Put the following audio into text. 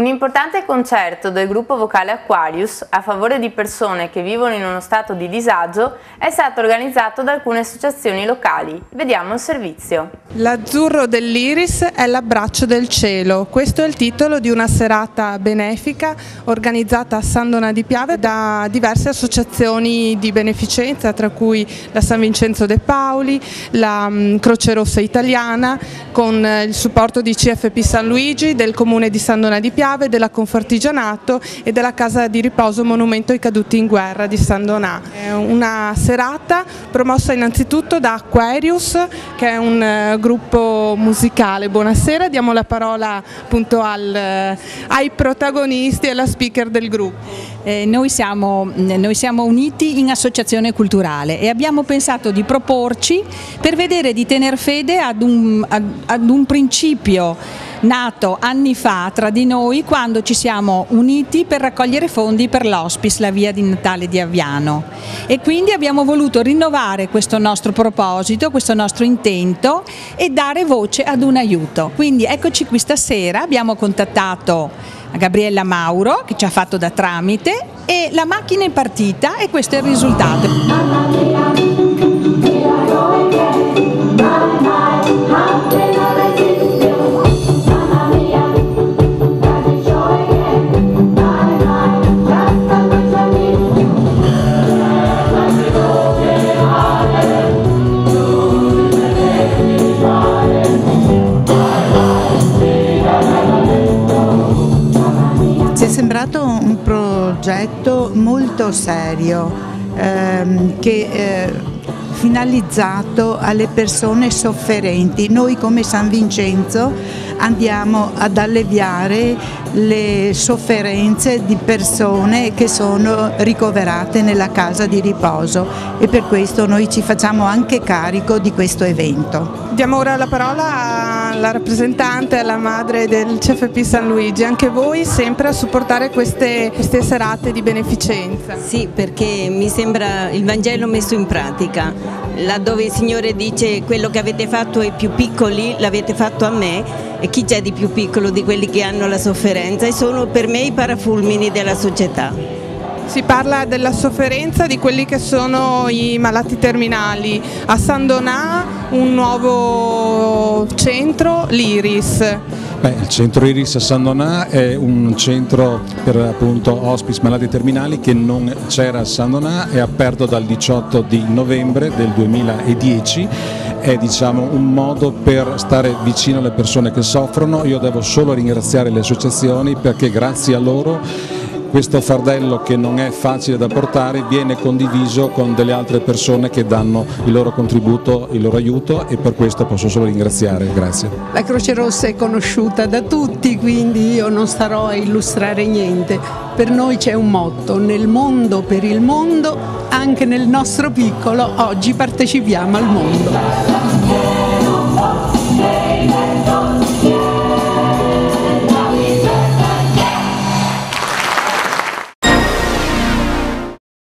Un importante concerto del gruppo vocale Aquarius a favore di persone che vivono in uno stato di disagio è stato organizzato da alcune associazioni locali. Vediamo il servizio. L'azzurro dell'iris è l'abbraccio del cielo. Questo è il titolo di una serata benefica organizzata a San Donà di Piave da diverse associazioni di beneficenza, tra cui la San Vincenzo De Paoli, la Croce Rossa Italiana, con il supporto di CFP San Luigi, del Comune di San Donà di Piave, della Confartigianato e della Casa di Riposo Monumento ai Caduti in Guerra di San Donà. È una serata promossa innanzitutto da Aquarius, che è un gruppo musicale. Buonasera, diamo la parola appunto ai protagonisti e alla speaker del gruppo. Noi siamo uniti in associazione culturale e abbiamo pensato di proporci per vedere di tener fede ad un principio nato anni fa tra di noi, quando ci siamo uniti per raccogliere fondi per l'Hospice, la via di Natale di Aviano, e quindi abbiamo voluto rinnovare questo nostro proposito, questo nostro intento e dare voce ad un aiuto. Quindi eccoci qui stasera, abbiamo contattato Gabriella Mauro che ci ha fatto da tramite e la macchina è partita e questo è il risultato. Ci è sembrato un progetto molto serio, finalizzato alle persone sofferenti. Noi come San Vincenzo andiamo ad alleviare le sofferenze di persone che sono ricoverate nella casa di riposo e per questo noi ci facciamo anche carico di questo evento. Diamo ora la parola alla rappresentante, alla madre del CFP San Luigi. Anche voi sempre a supportare queste serate di beneficenza? Sì, perché mi sembra il Vangelo messo in pratica, laddove il Signore dice: quello che avete fatto ai più piccoli l'avete fatto a me. E chi c'è di più piccolo di quelli che hanno la sofferenza? E sono per me i parafulmini della società. Si parla della sofferenza di quelli che sono i malati terminali. A San Donà un nuovo centro, l'Iris. Il centro Iris a San Donà è un centro per appunto hospice malati terminali che non c'era a San Donà, è aperto dal 18 di novembre del 2010, è un modo per stare vicino alle persone che soffrono. Io devo solo ringraziare le associazioni perché grazie a loro questo fardello, che non è facile da portare, viene condiviso con delle altre persone che danno il loro contributo, il loro aiuto, e per questo posso solo ringraziare. Grazie. La Croce Rossa è conosciuta da tutti, quindi io non starò a illustrare niente. Per noi c'è un motto: nel mondo per il mondo, anche nel nostro piccolo oggi partecipiamo al mondo.